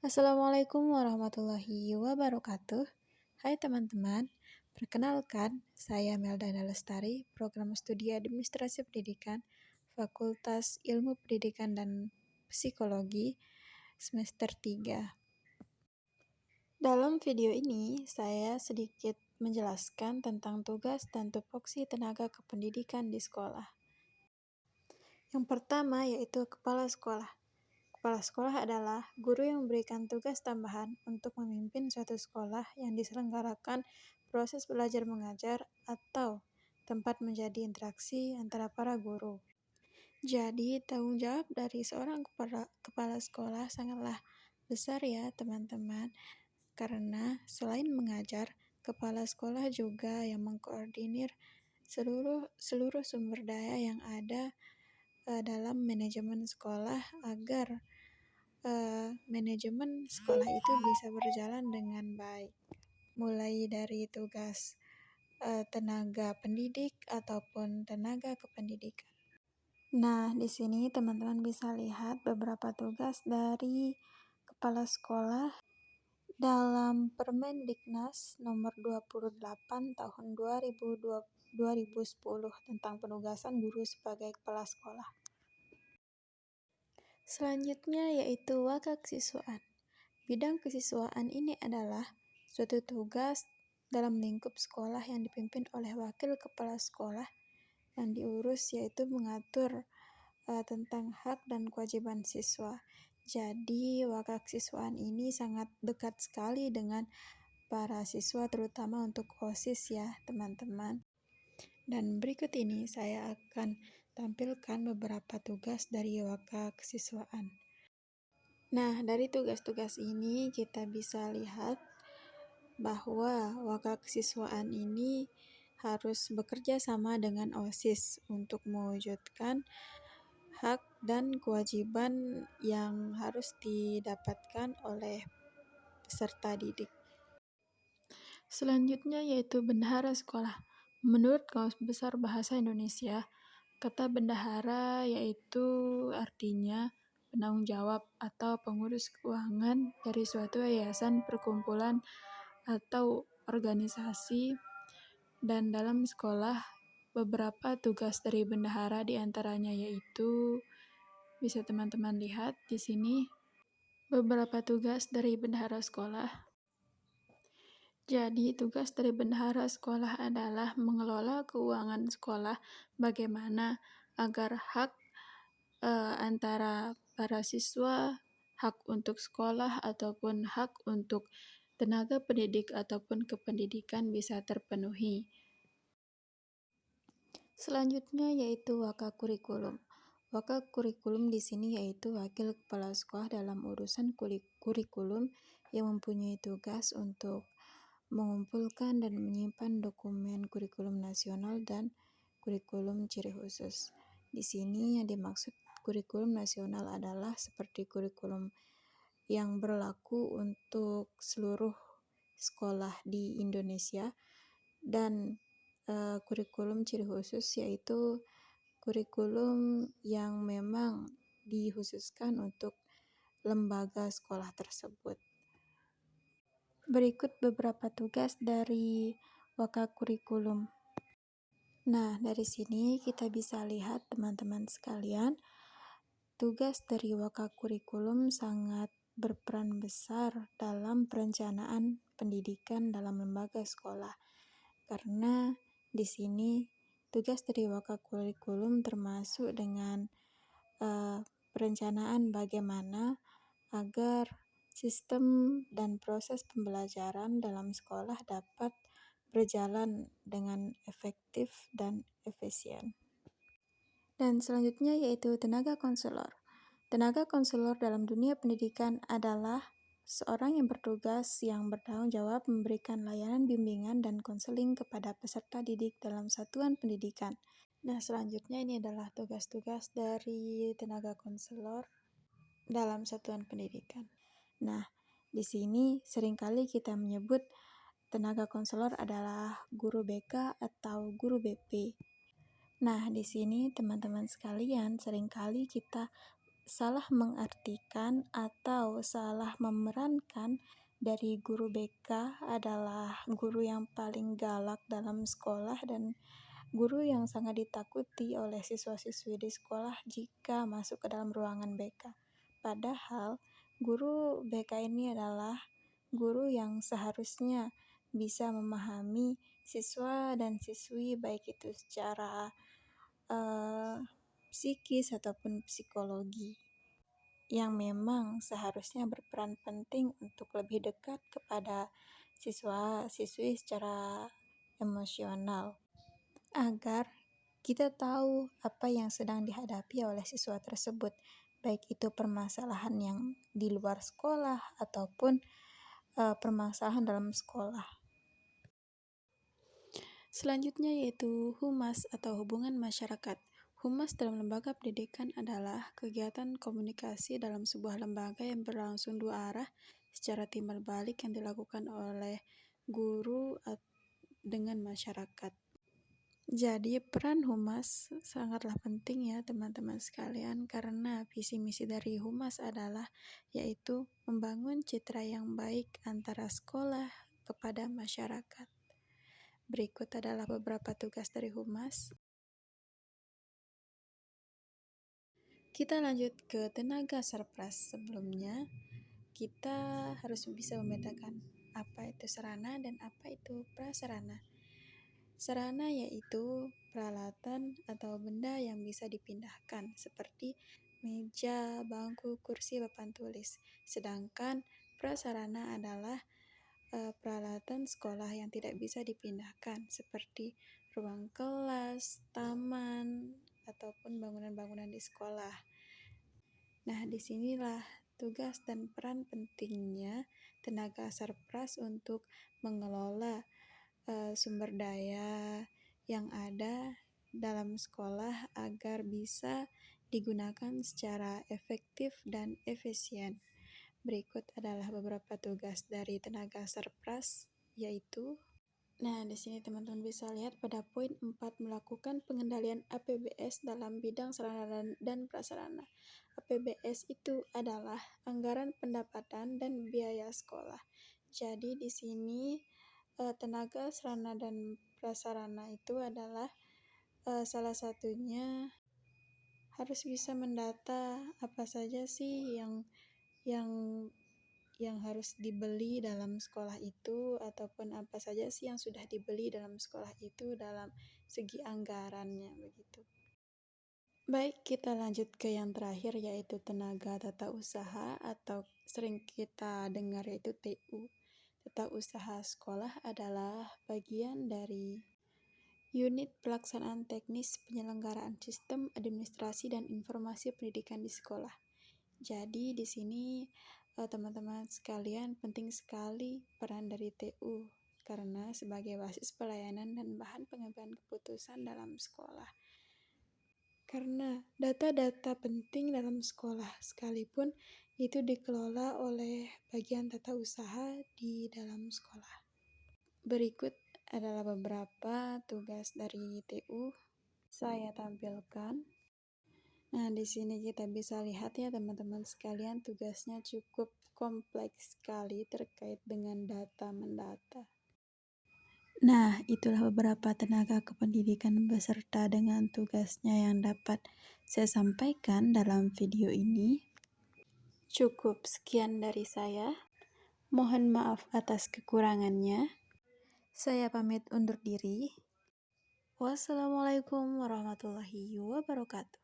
Assalamualaikum warahmatullahi wabarakatuh. Hai teman-teman, perkenalkan saya Meldana Lestari, Program Studi Administrasi Pendidikan, Fakultas Ilmu Pendidikan dan Psikologi, semester 3. Dalam video ini, saya sedikit menjelaskan tentang tugas dan tupoksi tenaga kependidikan di sekolah. Yang pertama yaitu kepala sekolah. Kepala sekolah adalah guru yang memberikan tugas tambahan untuk memimpin suatu sekolah yang diselenggarakan proses belajar mengajar atau tempat menjadi interaksi antara para guru. Jadi, tanggung jawab dari seorang kepala sekolah sangatlah besar ya teman-teman, karena selain mengajar, kepala sekolah juga yang mengkoordinir seluruh sumber daya yang ada dalam manajemen sekolah agar manajemen sekolah itu bisa berjalan dengan baik, mulai dari tugas tenaga pendidik ataupun tenaga kependidikan. Nah, di sini teman-teman bisa lihat beberapa tugas dari kepala sekolah dalam Permendiknas nomor 28 tahun 2010 tentang penugasan guru sebagai kepala sekolah. Selanjutnya yaitu wakasiswaan. Bidang kesiswaan ini adalah suatu tugas dalam lingkup sekolah yang dipimpin oleh wakil kepala sekolah yang diurus yaitu mengatur tentang hak dan kewajiban siswa. Jadi wakasiswaan ini sangat dekat sekali dengan para siswa terutama untuk OSIS ya teman-teman. Dan berikut ini saya akan tampilkan beberapa tugas dari wakasiswaan. Nah, dari tugas-tugas ini kita bisa lihat bahwa wakasiswaan ini harus bekerja sama dengan OSIS untuk mewujudkan hak dan kewajiban yang harus didapatkan oleh peserta didik. Selanjutnya yaitu bendahara sekolah. Menurut Kamus Besar Bahasa Indonesia, kata bendahara yaitu artinya penanggung jawab atau pengurus keuangan dari suatu yayasan, perkumpulan, atau organisasi. Dan dalam sekolah, beberapa tugas dari bendahara diantaranya yaitu, bisa teman-teman lihat di sini, beberapa tugas dari bendahara sekolah. Jadi, tugas dari bendahara sekolah adalah mengelola keuangan sekolah, bagaimana agar hak antara para siswa, hak untuk sekolah, ataupun hak untuk tenaga pendidik ataupun kependidikan bisa terpenuhi. Selanjutnya yaitu wakakurikulum. Wakakurikulum di sini yaitu wakil kepala sekolah dalam urusan kurikulum yang mempunyai tugas untuk mengumpulkan dan menyimpan dokumen kurikulum nasional dan kurikulum ciri khusus. Di sini yang dimaksud kurikulum nasional adalah seperti kurikulum yang berlaku untuk seluruh sekolah di Indonesia, dan kurikulum ciri khusus yaitu kurikulum yang memang dikhususkan untuk lembaga sekolah tersebut. Berikut beberapa tugas dari wakakurikulum. Nah, dari sini kita bisa lihat teman-teman sekalian, tugas dari wakakurikulum sangat berperan besar dalam perencanaan pendidikan dalam lembaga sekolah. Karena di sini tugas dari wakakurikulum termasuk dengan perencanaan bagaimana agar sistem dan proses pembelajaran dalam sekolah dapat berjalan dengan efektif dan efisien. Dan selanjutnya yaitu tenaga konselor. Tenaga konselor dalam dunia pendidikan adalah seorang yang bertugas yang bertanggung jawab memberikan layanan bimbingan dan konseling kepada peserta didik dalam satuan pendidikan. Nah, selanjutnya ini adalah tugas-tugas dari tenaga konselor dalam satuan pendidikan. Nah, di sini seringkali kita menyebut tenaga konselor adalah guru BK atau guru BP. Nah, di sini teman-teman sekalian seringkali kita salah mengartikan atau salah memerankan dari guru BK adalah guru yang paling galak dalam sekolah dan guru yang sangat ditakuti oleh siswa-siswi di sekolah jika masuk ke dalam ruangan BK. Padahal guru BK ini adalah guru yang seharusnya bisa memahami siswa dan siswi baik itu secara psikis ataupun psikologi, yang memang seharusnya berperan penting untuk lebih dekat kepada siswa-siswi secara emosional, agar kita tahu apa yang sedang dihadapi oleh siswa tersebut, baik itu permasalahan yang di luar sekolah ataupun permasalahan dalam sekolah. Selanjutnya yaitu humas atau hubungan masyarakat. Humas dalam lembaga pendidikan adalah kegiatan komunikasi dalam sebuah lembaga yang berlangsung dua arah secara timbal balik yang dilakukan oleh guru dengan masyarakat. Jadi peran humas sangatlah penting ya teman-teman sekalian, karena visi misi dari humas adalah yaitu membangun citra yang baik antara sekolah kepada masyarakat. Berikut adalah beberapa tugas dari humas. Kita lanjut ke tenaga surprise. Sebelumnya, kita harus bisa membedakan apa itu sarana dan apa itu prasarana. Sarana yaitu peralatan atau benda yang bisa dipindahkan seperti meja, bangku, kursi, papan tulis. Sedangkan prasarana adalah peralatan sekolah yang tidak bisa dipindahkan seperti ruang kelas, taman, ataupun bangunan-bangunan di sekolah. Nah, disinilah tugas dan peran pentingnya tenaga surprise untuk mengelola sumber daya yang ada dalam sekolah agar bisa digunakan secara efektif dan efisien. Berikut adalah beberapa tugas dari tenaga surprise, yaitu di sini teman-teman bisa lihat pada poin 4, melakukan pengendalian APBS dalam bidang sarana dan prasarana. APBS itu adalah anggaran pendapatan dan biaya sekolah. Jadi di sini tenaga sarana dan prasarana itu adalah salah satunya harus bisa mendata apa saja sih yang harus dibeli dalam sekolah itu, ataupun apa saja sih yang sudah dibeli dalam sekolah itu dalam segi anggarannya begitu. Baik, kita lanjut ke yang terakhir yaitu tenaga tata usaha atau sering kita dengar yaitu TU. Tata usaha sekolah adalah bagian dari unit pelaksanaan teknis penyelenggaraan sistem administrasi dan informasi pendidikan di sekolah. Jadi di sini teman-teman sekalian, penting sekali peran dari TU karena sebagai basis pelayanan dan bahan pengambilan keputusan dalam sekolah. Karena data-data penting dalam sekolah sekalipun itu dikelola oleh bagian tata usaha di dalam sekolah. Berikut adalah beberapa tugas dari TU saya tampilkan. Nah, di sini kita bisa lihat ya teman-teman sekalian, tugasnya cukup kompleks sekali terkait dengan data mendata. Nah, itulah beberapa tenaga kependidikan beserta dengan tugasnya yang dapat saya sampaikan dalam video ini. Cukup sekian dari saya. Mohon maaf atas kekurangannya. Saya pamit undur diri. Wassalamualaikum warahmatullahi wabarakatuh.